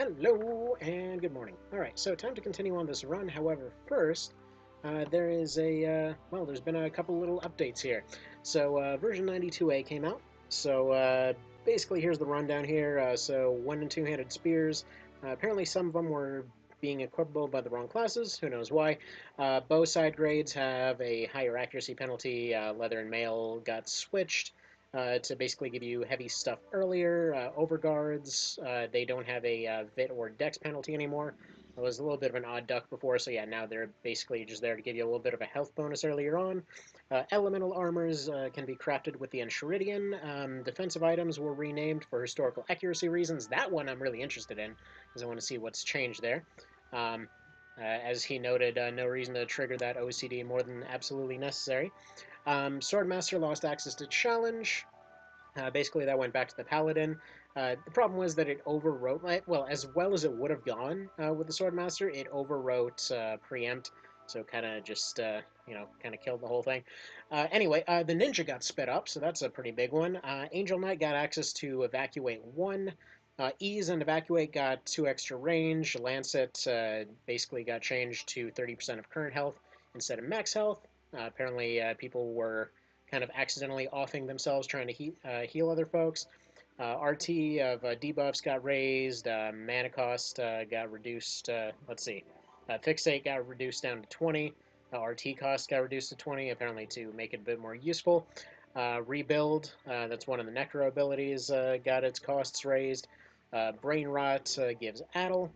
Hello and good morning. Alright, so time to continue on this run. However, first, there is there's been a couple little updates here. So, version 92A came out. So, basically, here's the rundown here. So, one and two-handed spears. Apparently, some of them were being equipable by the wrong classes. Who knows why? Bow side grades have a higher accuracy penalty. Leather and mail got switched to basically give you heavy stuff earlier. Overguards, they don't have a VIT or dex penalty anymore. It was a little bit of an odd duck before, so yeah, now they're basically just there to give you a little bit of a health bonus earlier on. Elemental armors can be crafted with the Enchiridion. Defensive items were renamed for historical accuracy reasons. That one I'm really interested in, because I want to see what's changed there. As he noted, no reason to trigger that OCD more than absolutely necessary. Swordmaster lost access to challenge. Basically, that went back to the paladin. The problem was that it overwrote, well, as well as it would have gone with the Swordmaster, it overwrote preempt, so kind of just, kind of killed the whole thing. Anyway, the ninja got sped up, so that's a pretty big one. Angel Knight got access to evacuate 1. Ease and evacuate got 2 extra range. Lancet basically got changed to 30% of current health instead of max health. Apparently, people were kind of accidentally offing themselves trying to heal other folks. RT of debuffs got raised. Mana cost got reduced. Let's see. Fixate got reduced down to 20. RT cost got reduced to 20, apparently to make it a bit more useful. Rebuild, that's one of the Necro abilities, got its costs raised. Brain Rot gives Addle.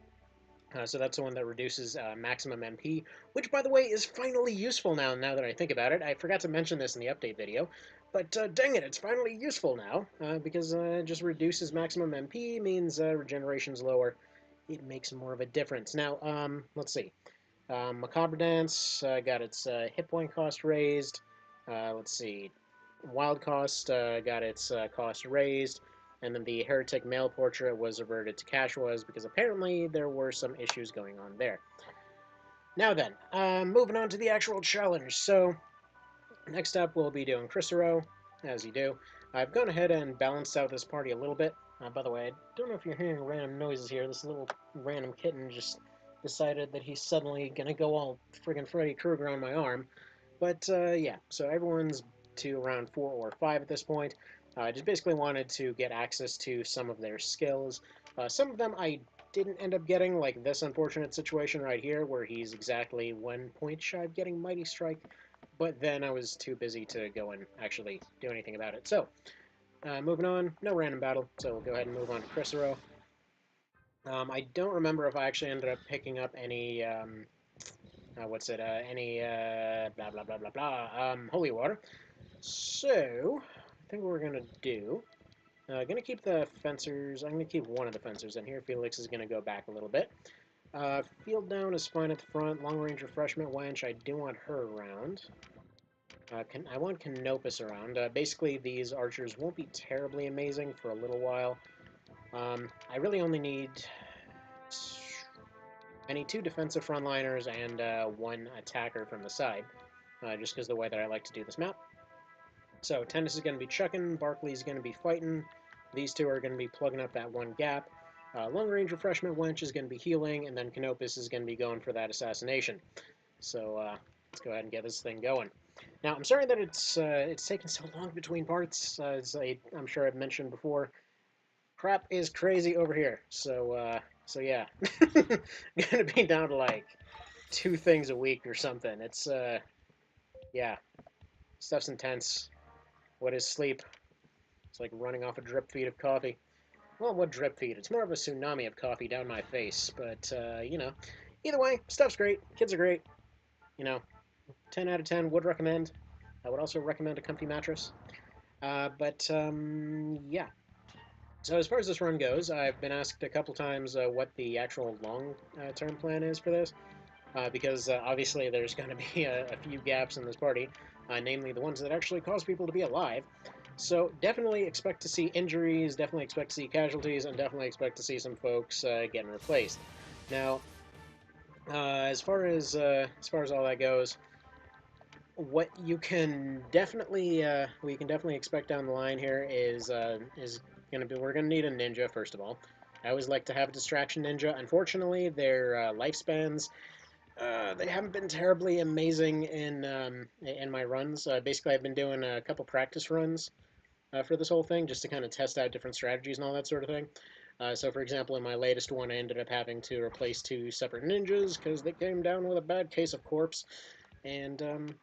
So that's the one that reduces maximum MP, which, by the way, is finally useful now that I think about it. I forgot to mention this in the update video, but dang it, it's finally useful now, because it just reduces maximum MP, means regeneration's lower. It makes more of a difference. Now, let's see. Macabre Dance got its hit point cost raised. Let's see. Wild Cost got its cost raised. And then the Heretic Male Portrait was reverted to Casuals because apparently there were some issues going on there. Now then, moving on to the actual challenge. So, next up we'll be doing Chrysero, as you do. I've gone ahead and balanced out this party a little bit. By the way, I don't know if you're hearing random noises here. This little random kitten just decided that he's suddenly gonna go all friggin' Freddy Krueger on my arm. But yeah, so everyone's to around 4 or 5 at this point. I just basically wanted to get access to some of their skills. Some of them I didn't end up getting, like this unfortunate situation right here, where he's exactly 1 point shy of getting Mighty Strike, but then I was too busy to go and actually do anything about it. So, moving on, no random battle, so we'll go ahead and move on to Chrysero. I don't remember if I actually ended up picking up any, blah blah blah blah blah, holy water. So, I think what we're gonna do, gonna keep the fencers, I'm gonna keep one of the fencers in here. Felix is gonna go back a little bit. Field down is fine at the front. Long range refreshment wench, I do want her around. I want Canopus around. Basically, these archers won't be terribly amazing for a little while. I really only need... I need 2 defensive frontliners and 1 attacker from the side, just because of the way that I like to do this map. So Tennis is going to be chucking, Barkley's going to be fighting, these 2 are going to be plugging up that 1 gap. Long Range Refreshment Wench is going to be healing, and then Canopus is going to be going for that assassination. So let's go ahead and get this thing going. Now, I'm sorry that it's taken so long between parts. As I'm sure I've mentioned before, crap is crazy over here. So yeah, gonna be down to like 2 things a week or something. It's yeah, stuff's intense. What is sleep? It's like running off a drip feed of coffee. Well, what drip feed? It's more of a tsunami of coffee down my face. But either way, stuff's great. Kids are great. 10 out of 10 would recommend. I would also recommend a comfy mattress. Yeah. So as far as this run goes, I've been asked a couple times what the actual long-term plan is for this, because obviously there's going to be a few gaps in this party, namely the ones that actually cause people to be alive. So definitely expect to see injuries, definitely expect to see casualties, and definitely expect to see some folks getting replaced. Now, as far as all that goes, what you can definitely expect down the line here is going to be, we're going to need a ninja first of all. I always like to have a distraction ninja. Unfortunately, their lifespans they haven't been terribly amazing in my runs. Basically, I've been doing a couple practice runs for this whole thing just to kind of test out different strategies and all that sort of thing. So, for example, in my latest one, I ended up having to replace two separate ninjas because they came down with a bad case of corpse, and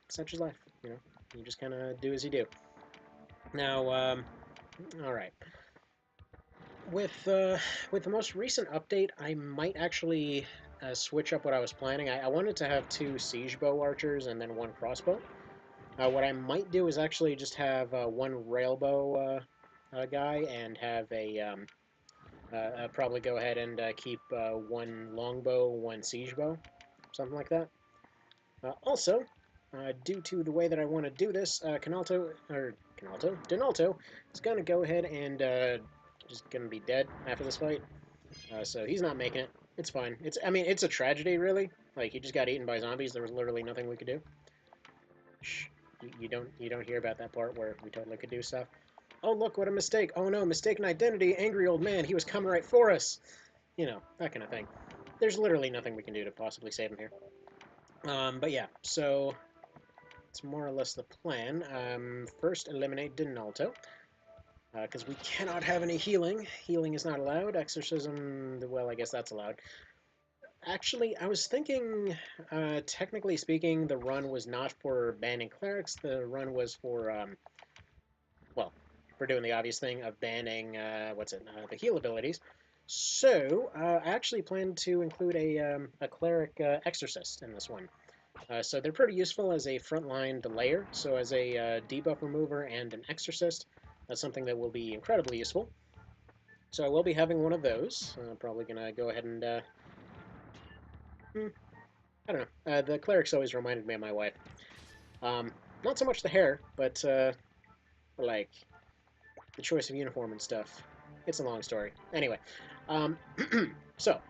such is life. You know, you just kind of do as you do. Now, all right. With the most recent update, I might actually switch up what I was planning. I wanted to have two siege bow archers and then one crossbow. What I might do is actually just have one railbow guy and have probably go ahead and keep one longbow, one siege bow, something like that. Also, due to the way that I want to do this, Donalto is going to go ahead and just going to be dead after this fight. So he's not making it. It's fine. I mean, it's a tragedy, really. Like, he just got eaten by zombies. There was literally nothing we could do. Shh. You don't hear about that part where we totally could do stuff. Oh, look, what a mistake. Oh, no, mistaken identity. Angry old man. He was coming right for us. You know, that kind of thing. There's literally nothing we can do to possibly save him here. But yeah, so it's more or less the plan. First, eliminate Dinalto, because we cannot have any healing. Healing is not allowed. Exorcism, well, I guess that's allowed. Actually, I was thinking, technically speaking, the run was not for banning clerics. The run was for, well, for doing the obvious thing of banning, the heal abilities. So, I actually plan to include a cleric exorcist in this one. So they're pretty useful as a frontline delayer. So as a debuff remover and an exorcist, that's something that will be incredibly useful. So I will be having one of those. I'm probably going to go ahead and, I don't know. The clerics always reminded me of my wife. Not so much the hair, but like the choice of uniform and stuff. It's a long story. Anyway, um, so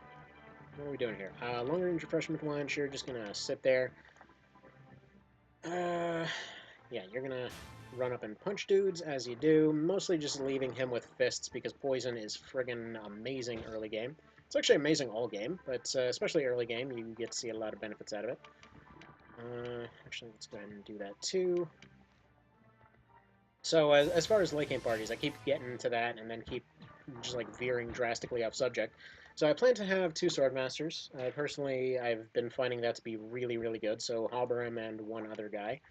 what are we doing here? Long range refreshment one. You're just gonna sit there. Yeah, you're gonna run up and punch dudes as you do, mostly just leaving him with fists because poison is friggin' amazing early game. It's actually amazing all game, but especially early game, you get to see a lot of benefits out of it. Actually, let's go ahead and do that too. So as far as late game parties, I keep getting to that and then keep just like veering drastically off subject. So I plan to have two swordmasters. Personally, I've been finding that to be really, really good. So Halberim and one other guy.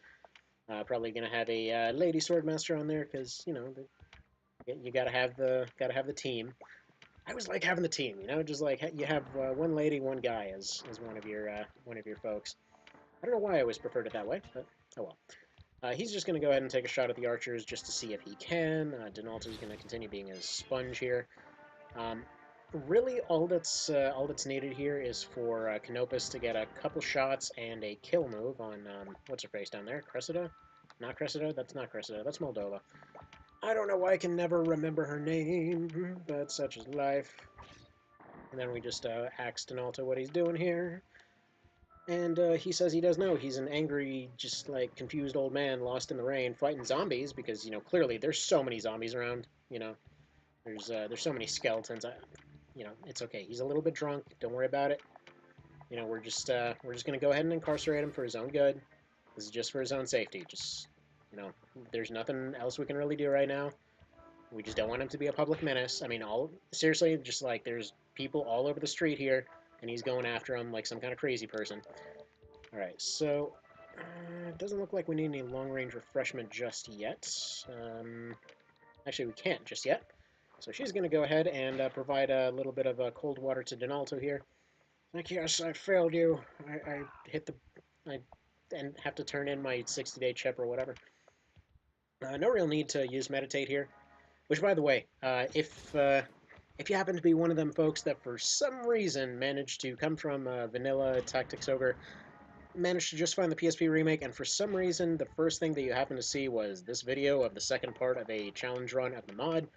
Probably gonna have a lady swordmaster on there because you know you gotta have the team. I always like having the team, you know, just like you have one lady, one guy as one of your folks. I don't know why I always preferred it that way, but oh well. He's just going to go ahead and take a shot at the archers just to see if he can. Donalto's going to continue being a sponge here. Um, really, all that's needed here is for Canopus to get a couple shots and a kill move on what's her face down there, Cressida? Not Cressida. That's not Cressida. That's Moldova. I don't know why I can never remember her name, but such is life. And then we just ask Donalto what he's doing here. And he says he does know. He's an angry, just like confused old man lost in the rain fighting zombies because, you know, clearly there's so many zombies around. You know, there's so many skeletons. You know, it's okay. He's a little bit drunk. Don't worry about it. You know, we're just gonna go ahead and incarcerate him for his own good. This is just for his own safety. Just, you know, there's nothing else we can really do right now. We just don't want him to be a public menace. I mean, all seriously, just like there's people all over the street here, and he's going after him like some kind of crazy person. Alright, so it doesn't look like we need any long-range refreshment just yet. Actually, we can't just yet. So she's going to go ahead and provide a little bit of cold water to Donalto here. Like, yes, I failed you. I hit the... I and have to turn in my 60-day chip or whatever. No real need to use meditate here. Which, by the way, if you happen to be one of them folks that for some reason managed to come from vanilla Tactics Ogre, managed to just find the PSP remake, and for some reason, the first thing that you happen to see was this video of the second part of a challenge run of the mod.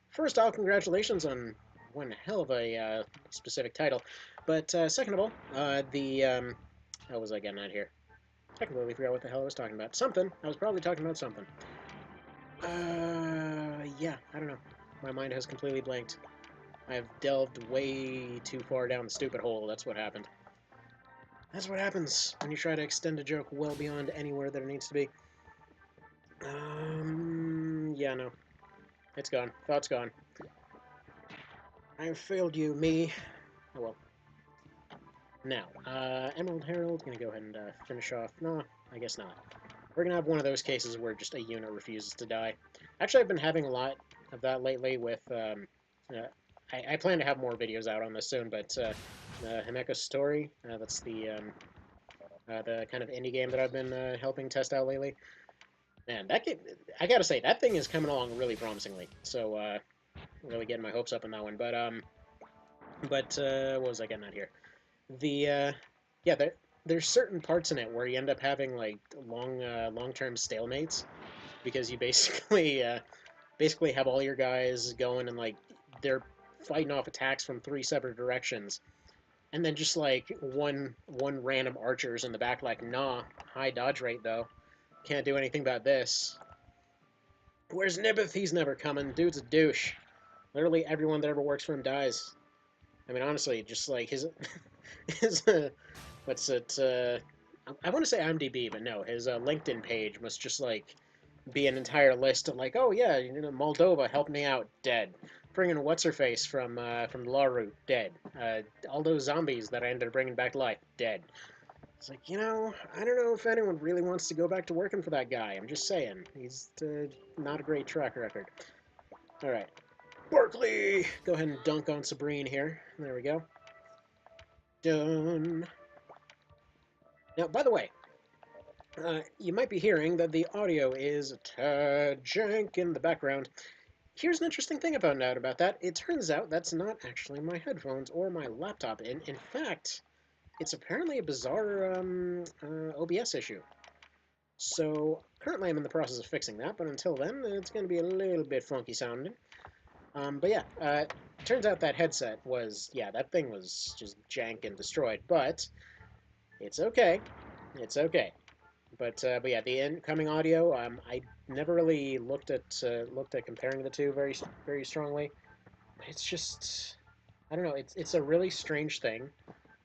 First off, congratulations on one hell of a specific title. But second of all, how was I getting at here? I completely forgot what the hell I was talking about. Something. I was probably talking about something. Yeah, I don't know. My mind has completely blanked. I've delved way too far down the stupid hole. That's what happened. That's what happens when you try to extend a joke well beyond anywhere that it needs to be. Yeah, no. It's gone. Thought's gone. I failed you, me. Oh well. Now, Emerald Herald, gonna go ahead and finish off. No, I guess not. We're gonna have one of those cases where just a unit refuses to die. Actually, I've been having a lot of that lately with, I plan to have more videos out on this soon, but Himeko's Story, that's the kind of indie game that I've been helping test out lately. Man, that game, I gotta say, that thing is coming along really promisingly. So, really getting my hopes up on that one. But what was I getting at here? Yeah, there's certain parts in it where you end up having like long-term stalemates because you basically have all your guys going and like they're fighting off attacks from three separate directions, and then just like one random archer's in the back like, nah, high dodge rate though, can't do anything about this. Where's Nibith? He's never coming. Dude's a douche. Literally everyone that ever works for him dies. I mean, honestly, just like his his what's it? I want to say IMDb, but no, his LinkedIn page must just like be an entire list of like, oh yeah, you know, Moldova helped me out, dead. Bringing what's her face from La Route, dead. All those zombies that I ended up bringing back to life, dead. It's like, you know, I don't know if anyone really wants to go back to working for that guy. I'm just saying, he's not a great track record. All right, Barkley, go ahead and dunk on Sabrine here. There we go. Done. Now, by the way, you might be hearing that the audio is a tad jank in the background. Here's an interesting thing I found out about that. It turns out that's not actually my headphones or my laptop. In fact, it's apparently a bizarre OBS issue. So currently I'm in the process of fixing that, but until then, it's going to be a little bit funky sounding. But yeah, turns out that headset was, yeah, that thing was just jank and destroyed, but it's okay. It's okay. But yeah, the incoming audio, I never really looked at comparing the two very strongly. It's just, I don't know. It's a really strange thing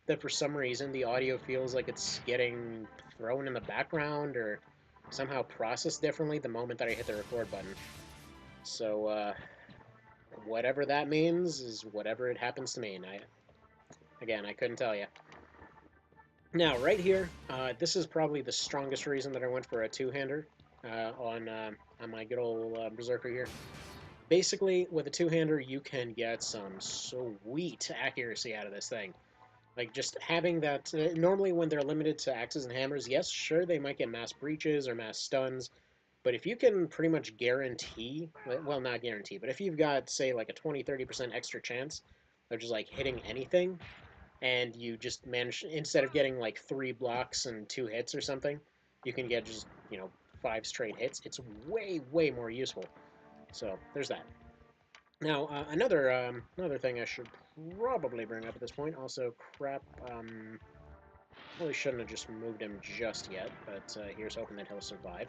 that for some reason the audio feels like it's getting thrown in the background or somehow processed differently the moment that I hit the record button. So whatever that means is whatever it happens to mean. Again, I couldn't tell you. Now, right here, this is probably the strongest reason that I went for a two-hander on my good old Berserker here. Basically, with a two-hander, you can get some sweet accuracy out of this thing. Like, just having that... normally, when they're limited to axes and hammers, yes, sure, they might get mass breaches or mass stuns, but if you can pretty much guarantee... well, not guarantee, but if you've got, say, like a 20-30% extra chance of just, like, hitting anything, and you just manage, instead of getting like 3 blocks and 2 hits or something, you can get just, you know, 5 straight hits. It's way more useful. So there's that. Now another thing I should probably bring up at this point. Also, crap. Probably shouldn't have just moved him just yet, but here's hoping that he'll survive.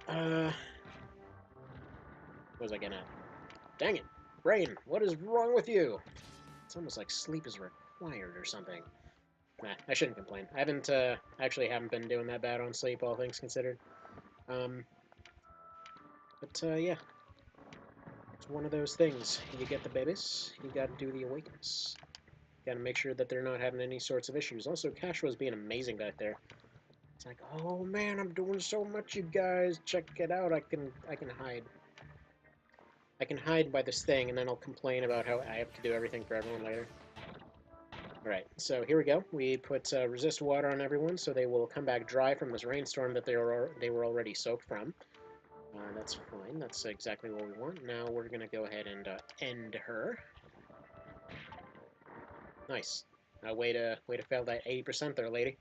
What was I getting at? Dang it, brain! What is wrong with you? It's almost like sleep is required or something. Nah, I shouldn't complain. I haven't been doing that bad on sleep, all things considered. Um, yeah, it's one of those things. You get the babies, you gotta do the awakens. Gotta make sure that they're not having any sorts of issues. Also, Cash was being amazing back there. It's like, oh man, I'm doing so much, you guys. Check it out. I can hide. I can hide by this thing, and then I'll complain about how I have to do everything for everyone later. Alright, so here we go. We put resist water on everyone so they will come back dry from this rainstorm that they were already soaked from. That's fine. That's exactly what we want. Now we're going to go ahead and end her. Nice. Way to fail that 80% there, lady.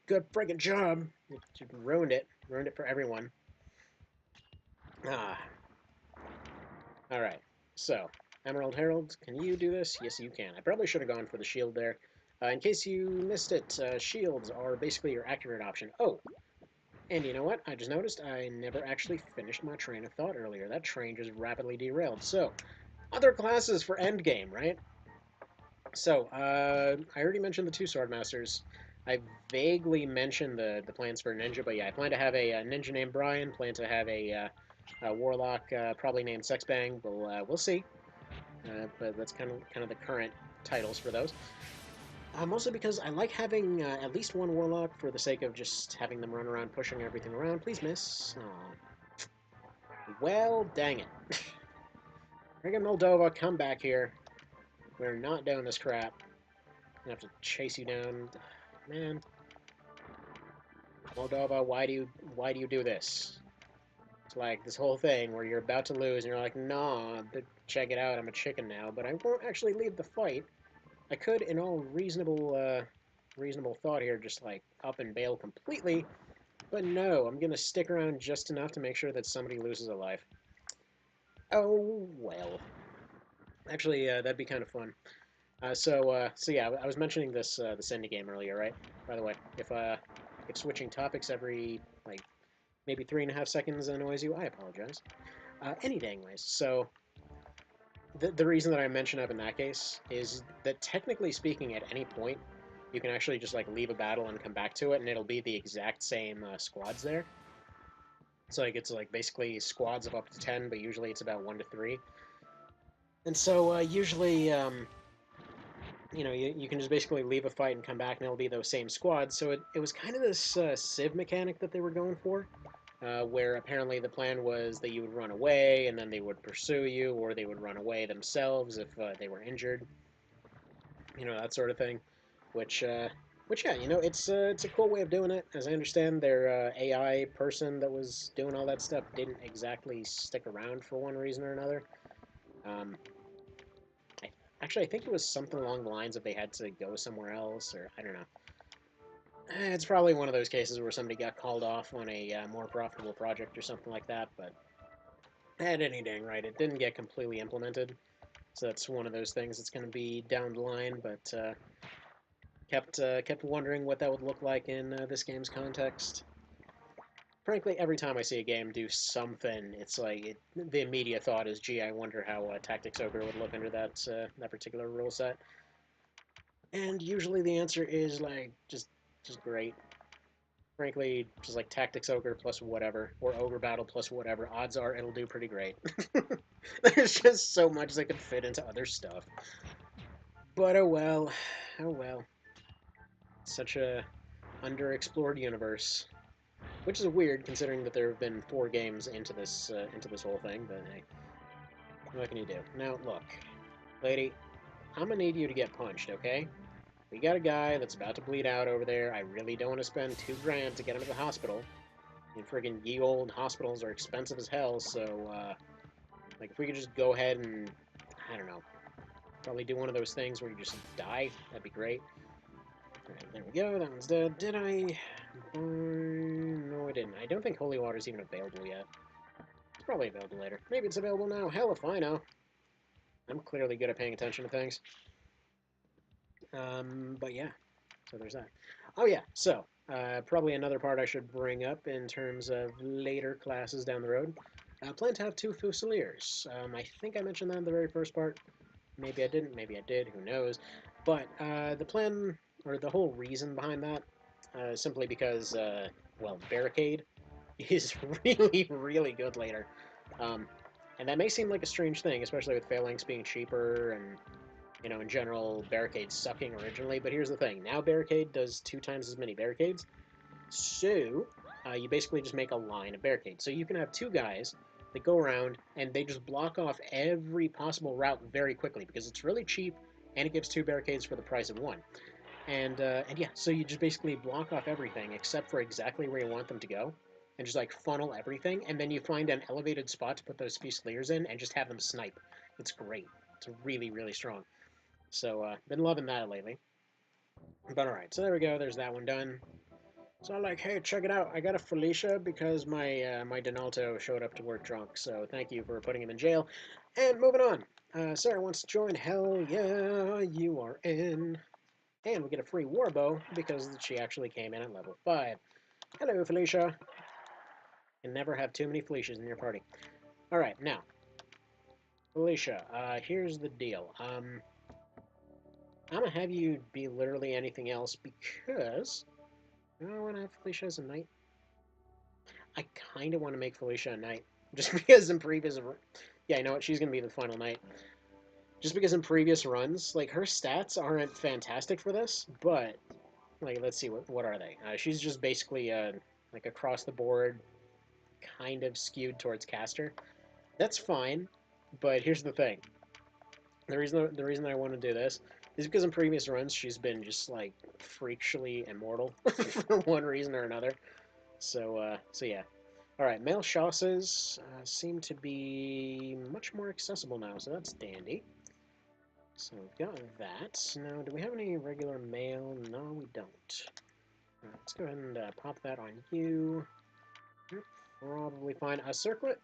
Good friggin' job. You ruined it. Ruined it for everyone. Ah. Alright, so Emerald Herald, can you do this? Yes, you can. I probably should have gone for the shield there. In case you missed it, shields are basically your accurate option. Oh, and you know what? I just noticed I never actually finished my train of thought earlier. That train just rapidly derailed. So, Other classes for endgame, right? So, I already mentioned the two sword masters. I vaguely mentioned the plans for a ninja, but yeah, I plan to have a, ninja named Brian. Plan to have a warlock, probably named Sexbang. We'll see. But that's kind of the current titles for those. Mostly because I like having at least one warlock for the sake of just having them run around pushing everything around. Please miss. Aw. Well, dang it. Friggin' Moldova, come back here. We're not doing this crap. I have to chase you down. Man, Moldova, why do you do this? It's like this whole thing where you're about to lose and you're like, nah, check it out, I'm a chicken now, but I won't actually leave the fight. I could, in all reasonable thought here, just like up and bail completely, but no, I'm gonna stick around just enough to make sure that somebody loses a life. Oh well. Actually, that'd be kind of fun. So yeah, I was mentioning this indie game earlier, right? By the way, if switching topics every like maybe 3.5 seconds annoys you, I apologize. Any dang ways. So the reason that I mention up in that case is that technically speaking, at any point, you can actually just like leave a battle and come back to it, and it'll be the exact same squads there. It's like basically squads of up to 10, but usually it's about 1 to 3. And so usually you can just basically leave a fight and come back and it'll be those same squads. So it was kind of this Civ mechanic that they were going for, where apparently the plan was that you would run away and then they would pursue you, or they would run away themselves if they were injured, that sort of thing. Which, uh, which yeah, it's a cool way of doing it. As I understand, their AI person that was doing all that stuff didn't exactly stick around for one reason or another. Um, I, Actually, I think it was something along the lines of they had to go somewhere else, or I don't know. It's probably one of those cases where somebody got called off on a more profitable project or something like that, but at any dang right, it didn't get completely implemented. So that's one of those things that's going to be down the line, but kept wondering what that would look like in this game's context. Frankly, every time I see a game do something, it's like the immediate thought is, "Gee, I wonder how Tactics Ogre would look under that particular rule set." And usually the answer is like just great. Frankly, just like Tactics Ogre plus whatever, or Ogre Battle plus whatever, odds are it'll do pretty great. There's just so much that could fit into other stuff. But oh well, oh well. Such a underexplored universe, which is weird considering that there have been 4 games into this whole thing. But hey, what can you do? Now look, lady, I'm gonna need you to get punched, okay? We got a guy that's about to bleed out over there. I really don't want to spend 2 grand to get him to the hospital. And friggin' ye old hospitals are expensive as hell, so, like, if we could just go ahead and, I don't know, probably do one of those things where you just die, that'd be great. Alright, there we go, that one's dead. Did I? No, I didn't. I don't think holy water is even available yet. It's probably available later. Maybe it's available now. Hell if I know. I'm clearly good at paying attention to things. But yeah, so there's that. Oh yeah, so probably another part I should bring up in terms of later classes down the road. Plan to have 2 Fusiliers. I think I mentioned that in the very first part. Maybe I didn't, maybe I did, who knows. But the plan, or the whole reason behind that, simply because, well, Barricade is really, really good later. Um, and that may seem like a strange thing, especially with Phalanx being cheaper and in general, Barricade sucking originally. But here's the thing: now Barricade does 2 times as many barricades, so you basically just make a line of barricades. So you can have 2 guys that go around and they just block off every possible route very quickly because it's really cheap and it gives 2 barricades for the price of 1. And yeah, so you just basically block off everything except for exactly where you want them to go, and just like funnel everything, and then you find an elevated spot to put those Fusiliers in and just have them snipe. It's great. It's really, really strong. So, been loving that lately. But alright, so there we go, there's that one done. So I'm like, hey, check it out, I got a Felicia because my Donalto showed up to work drunk, so thank you for putting him in jail. And moving on. Sarah wants to join, hell yeah, you are in. And we get a free Warbow because she actually came in at level 5. Hello, Felicia. You can never have too many Felicias in your party. Alright, now, Felicia, here's the deal. I'm gonna have you be literally anything else because I don't want to have Felicia as a knight. I kind of want to make Felicia a knight, just because in previous, yeah, you know what? She's gonna be the final knight. Just because in previous runs, like her stats aren't fantastic for this, but like let's see what are they? She's just basically like across the board, kind of skewed towards caster. That's fine, but here's the thing. The reason I want to do this is because in previous runs she's been just like freakishly immortal for one reason or another. So yeah. All right, male Shasas seem to be much more accessible now, so that's dandy. So we've got that. Now, do we have any regular male? No, we don't. All right, let's go ahead and pop that on you. Yep, probably fine. A circlet.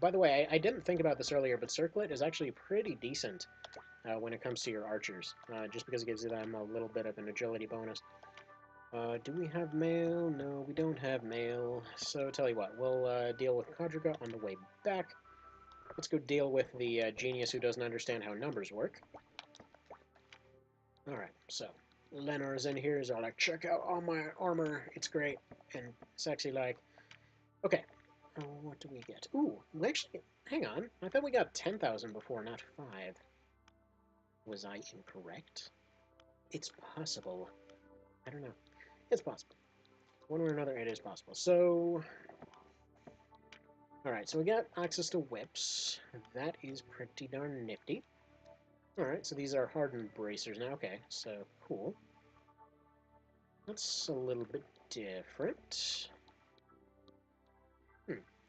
By the way, I didn't think about this earlier, but circlet is actually pretty decent when it comes to your archers, just because it gives them a little bit of an agility bonus. Do we have mail? No, we don't have mail. So tell you what, we'll deal with Quadriga on the way back. Let's go deal with the genius who doesn't understand how numbers work. Alright, so Lenor's in here. He's all like, check out all my armor. It's great and sexy like. Okay, what do we get? Ooh, we actually, hang on. I thought we got 10,000 before, not 5. Was I incorrect? It's possible. I don't know. It's possible. One way or another, it is possible. So, alright, so we got access to whips. That is pretty darn nifty. Alright, so these are hardened bracers now. Okay, so cool. That's a little bit different.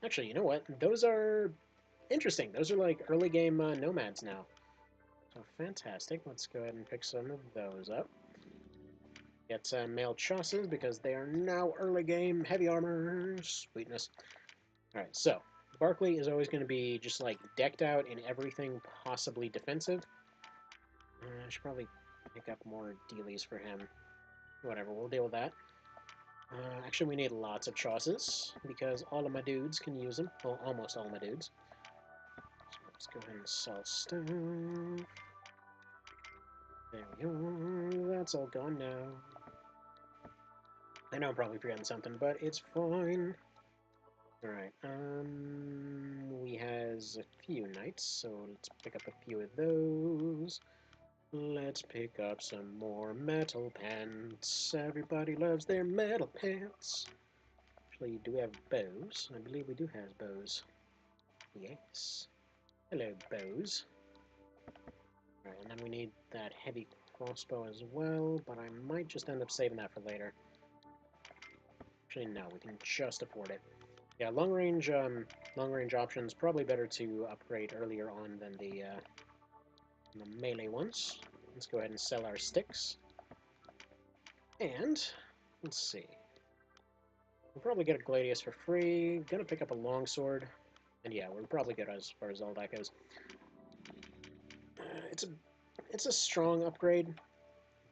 Actually, you know what? Those are interesting. Those are like early game nomads now. So fantastic. Let's go ahead and pick some of those up. Get some male chasses because they are now early game heavy armor. Sweetness. Alright, so Barkley is always going to be just like decked out in everything possibly defensive. I should probably pick up more dealies for him. Whatever, we'll deal with that. Actually, we need lots of chasses because all of my dudes can use them. Well, almost all of my dudes. So let's go ahead and sell stuff. There we go. That's all gone now. I know I'm probably forgetting something, but it's fine. Alright, we has a few knights, so let's pick up a few of those. Let's pick up some more metal pants. Everybody loves their metal pants. Actually, do we have bows? I believe we do have bows. Yes. Hello, bows. Alright, and then we need that heavy crossbow as well, but I might just end up saving that for later. Actually, no, we can just afford it. Yeah, long range options probably better to upgrade earlier on than the melee ones. Let's go ahead and sell our sticks. And let's see. We'll probably get a Gladius for free. Gonna pick up a longsword. And yeah, we're probably good as far as all that goes. It's a strong upgrade,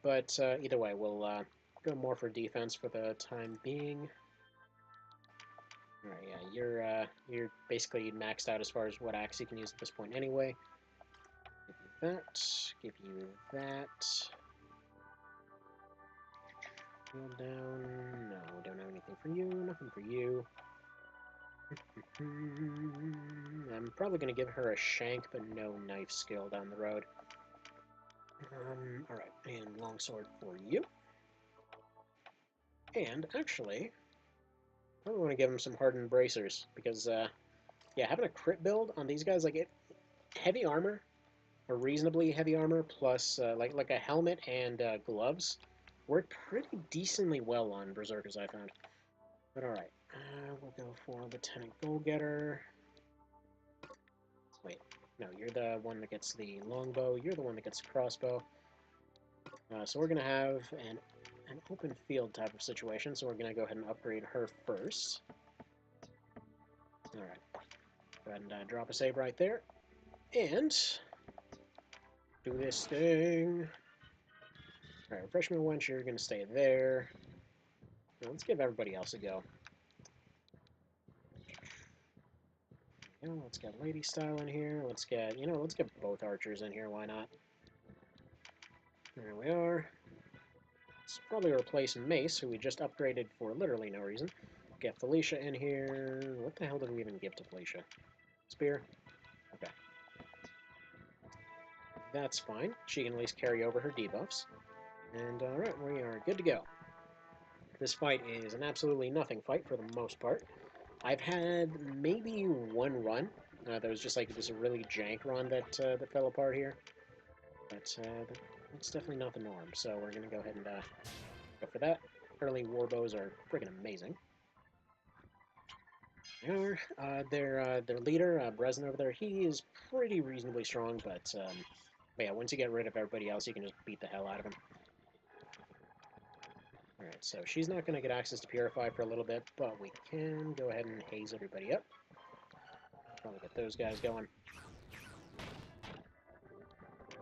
but either way, we'll go more for defense for the time being. Alright, yeah, you're basically maxed out as far as what axe you can use at this point anyway. Give you that. Give you that. Heal down. No, we don't have anything for you. Nothing for you. I'm probably going to give her a shank, but no knife skill down the road. Alright, and longsword for you. And actually, I want to give him some hardened bracers, because, yeah, having a crit build on these guys, like, heavy armor, or reasonably heavy armor, plus, like a helmet and gloves, work pretty decently well on Berserkers, I found. But alright, we'll go for Lieutenant Goalgetter. Wait, no, you're the one that gets the longbow, you're the one that gets the crossbow. So we're going to have an open field type of situation, so we're going to go ahead and upgrade her first. Alright, go ahead and drop a save right there. And do this thing. Alright, Refreshment Wench, you're going to stay there. Now, let's give everybody else a go. go. Let's get Lady Style in here. Let's get, let's get both archers in here. Why not? There we are. Let's probably replace Mace, who we just upgraded for literally no reason. Get Felicia in here. What the hell did we even give to Felicia? Spear? Okay. That's fine. She can at least carry over her debuffs. And alright, we are good to go. This fight is an absolutely nothing fight for the most part. I've had maybe one run. That was just like this really jank run that fell apart here. But that's definitely not the norm, so we're going to go ahead and go for that. Early warbows are friggin' amazing. Their leader, Breslin over there, he is pretty reasonably strong, but yeah, once you get rid of everybody else, you can just beat the hell out of him. Alright, so she's not going to get access to Purify for a little bit, but we can go ahead and haze everybody up. Probably get those guys going.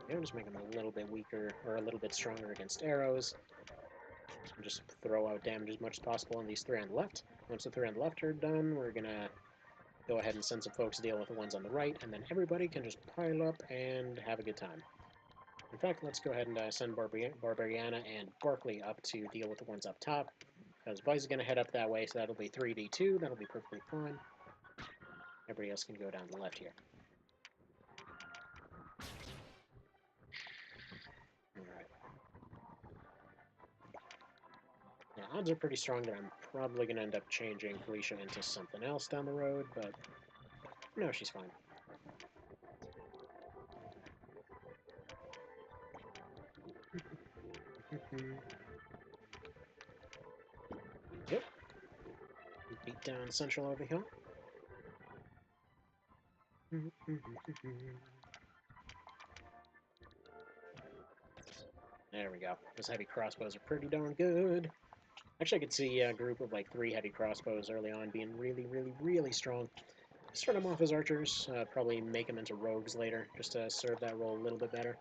Yeah, just make them a little bit weaker, or a little bit stronger against arrows. And just throw out damage as much as possible on these three on the left. Once the three on the left are done, we're going to go ahead and send some folks to deal with the ones on the right, and then everybody can just pile up and have a good time. In fact, let's go ahead and send Barbariana and Barkley up to deal with the ones up top, because Vice is going to head up that way, so that'll be 3v2, that'll be perfectly fine. Everybody else can go down the left here. Alright. Now, odds are pretty strong that I'm probably going to end up changing Felicia into something else down the road, but no, she's fine. Yep. Beat down Central over here. There we go. Those heavy crossbows are pretty darn good. Actually, I could see a group of like 3 heavy crossbows early on being really, really, really strong. Start them off as archers, probably make them into rogues later, just to serve that role a little bit better.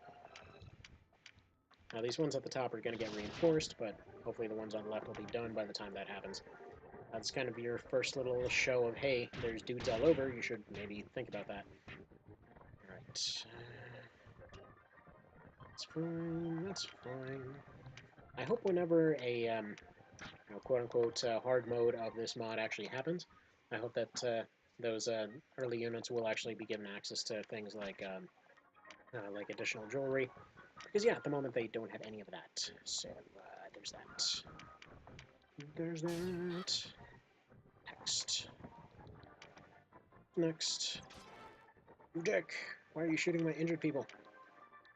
Now, these ones at the top are going to get reinforced, but hopefully the ones on the left will be done by the time that happens. That's kind of your first little show of, hey, there's dudes all over, you should maybe think about that. Alright. That's fine, that's fine. I hope whenever a, quote-unquote hard mode of this mod actually happens, I hope that those early units will actually be given access to things like additional jewelry. Because, yeah, at the moment they don't have any of that. So, there's that. There's that. Next. Next. Dick, why are you shooting my injured people?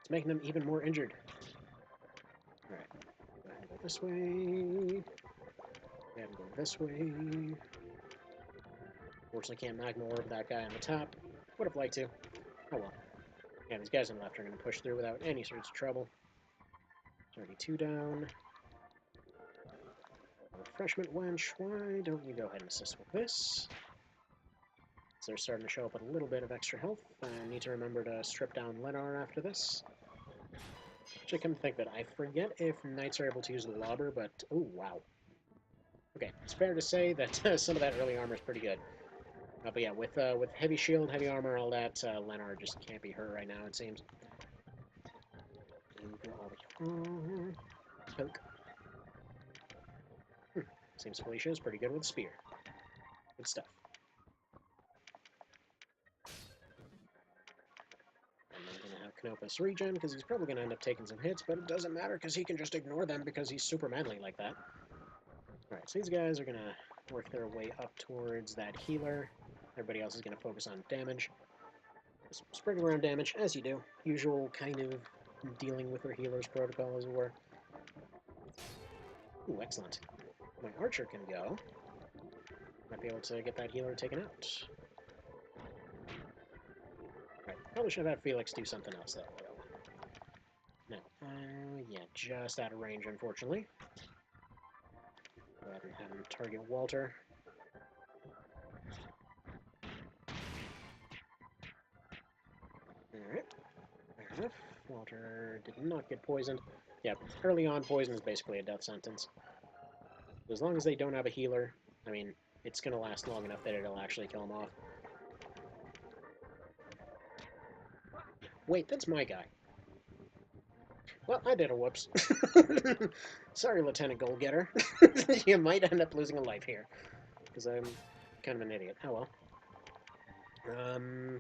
It's making them even more injured. Alright. Go ahead and go this way. Go ahead and go this way. Fortunately, can't magma orb that guy on the top. Would have liked to. Oh well. Yeah, these guys on the left are going to push through without any sorts of trouble. 32 down. Refreshment wench, why don't you go ahead and assist with this? So they're starting to show up with a little bit of extra health. I need to remember to strip down Lenar after this. Actually, come to think that I forget if knights are able to use the lobber, but oh wow. Okay, it's fair to say that some of that early armor is pretty good. But yeah, with heavy shield, heavy armor, all that, Lenar just can't be hurt right now, it seems. Poke. Seems Felicia is pretty good with spear. Good stuff. And I'm going to have Canopus regen, because he's probably going to end up taking some hits, but it doesn't matter, because he can just ignore them, because he's super manly like that. Alright, so these guys are going to work their way up towards that healer. Everybody else is going to focus on damage. Just spreading around damage, as you do. Usual kind of dealing with their healer's protocol, as it were. Ooh, excellent. My archer can go. Might be able to get that healer taken out. Right, probably should have had Felix do something else, though. No. Yeah, just out of range, unfortunately. Go ahead and have him target Walter. Alright. Fair enough. Walter did not get poisoned. Yeah, early on, poison is basically a death sentence. As long as they don't have a healer, I mean, it's going to last long enough that it'll actually kill him off. Wait, that's my guy. Well, I did a whoops. Sorry, Lieutenant Goalgetter. You might end up losing a life here, because I'm kind of an idiot. Oh well.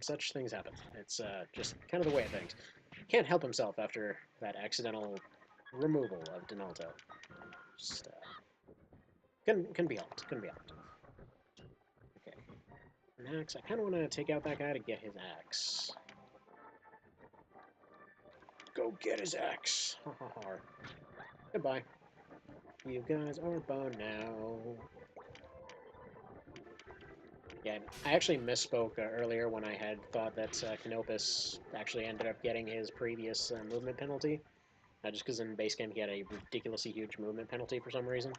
Such things happen. It's just kind of the way of things. Can't help himself after that accidental removal of Donaldo. Just couldn't be helped. Couldn't be helped. Okay. An axe. I kind of want to take out that guy to get his axe. Go get his axe. Ha ha ha. Goodbye. You guys are boned now. Yeah, I actually misspoke earlier when I had thought that Canopus actually ended up getting his previous movement penalty. Just because in base game he had a ridiculously huge movement penalty for some reason.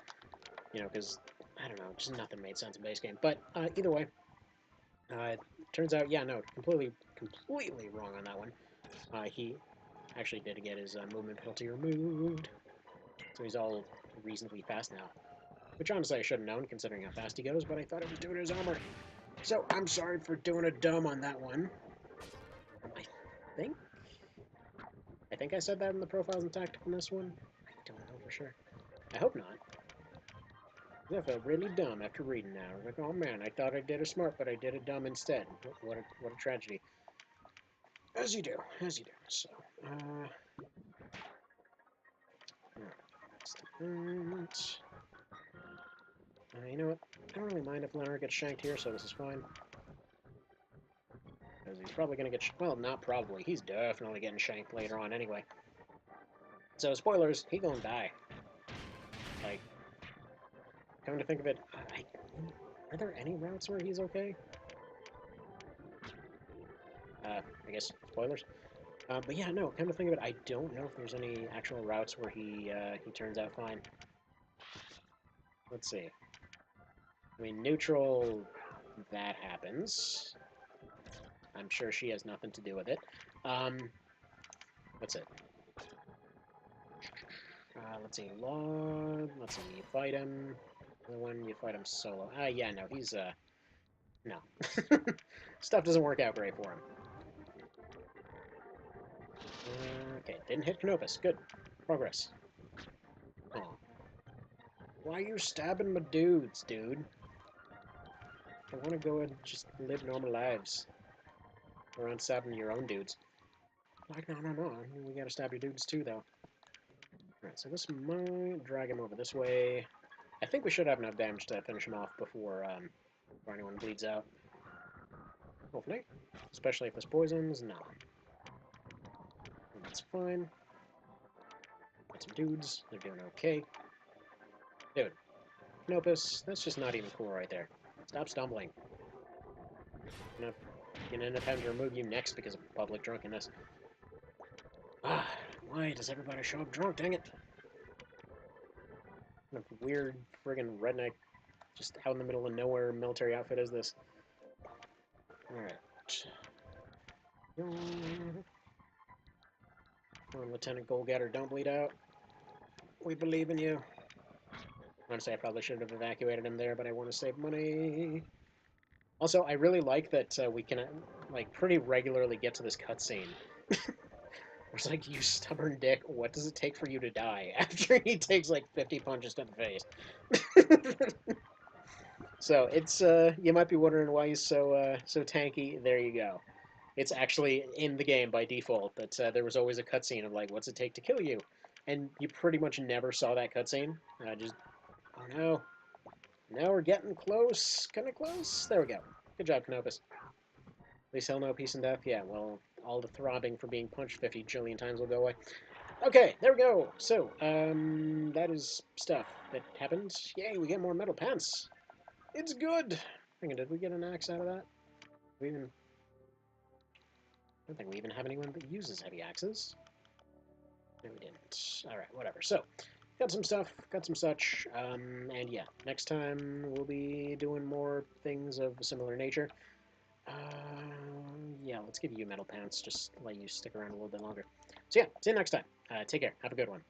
You know, because, I don't know, just nothing made sense in base game. But either way, turns out, yeah, no, completely wrong on that one. He actually did get his movement penalty removed. So he's all reasonably fast now. Which honestly I should have known, considering how fast he goes, but I thought it was due to his armor. So I'm sorry for doing a dumb on that one. I think I said that in the profiles and tacticalness one. I don't know for sure. I hope not. I felt really dumb after reading that. I was like, oh man, I thought I did it smart, but I did it dumb instead. What a tragedy. As you do, as you do. So, you know what? I don't really mind if Leonard gets shanked here, so this is fine. Because he's probably going to get... Well, not probably. He's definitely getting shanked later on anyway. So, spoilers, he gonna die. Like, come to think of it, are there any routes where he's okay? I guess, spoilers. But yeah, no, come to think of it, I don't know if there's any actual routes where he turns out fine. Let's see. I mean, neutral, that happens. I'm sure she has nothing to do with it. What's it? Let's see, log. Let's see, you fight him. The one you fight him solo. Yeah, no, he's no. Stuff doesn't work out great for him. Okay, didn't hit Canopus. Good. Progress. Oh. Why are you stabbing my dudes, dude? I want to go and just live normal lives. Around stabbing your own dudes. Like, no. We gotta stab your dudes too, though. Alright, so this might drag him over this way. I think we should have enough damage to finish him off before anyone bleeds out. Hopefully. Especially if this poisons. No. That's fine. Got some dudes. They're doing okay. Dude. Canopus, that's just not even cool right there. Stop stumbling. I'm gonna end up having to remove you next because of public drunkenness. Why does everybody show up drunk? Dang it. What a weird friggin' redneck, just out in the middle of nowhere military outfit is this? Alright. Come on, Lieutenant Goalgetter, don't bleed out. We believe in you. Honestly, I probably should have evacuated him there, but I want to save money. Also, I really like that we can, like, pretty regularly get to this cutscene. It's like, you stubborn dick, what does it take for you to die? After he takes, like, 50 punches to the face. So, it's, you might be wondering why he's so tanky. There you go. It's actually in the game by default that there was always a cutscene of, like, what's it take to kill you? And you pretty much never saw that cutscene. Oh no. Now we're getting close. Kinda close. There we go. Good job, Canopus. At least he'll know peace and death. Yeah, well, all the throbbing for being punched 50 jillion times will go away. Okay, there we go. So, that is stuff that happened. Yay, we get more metal pants. It's good. Hang on, did we get an axe out of that? I don't think we even have anyone that uses heavy axes. No, we didn't. Alright, whatever. So, got some stuff, got some such, and yeah, next time we'll be doing more things of a similar nature. Yeah, let's give you metal pants, just let you stick around a little bit longer. So yeah, see you next time. Take care, have a good one.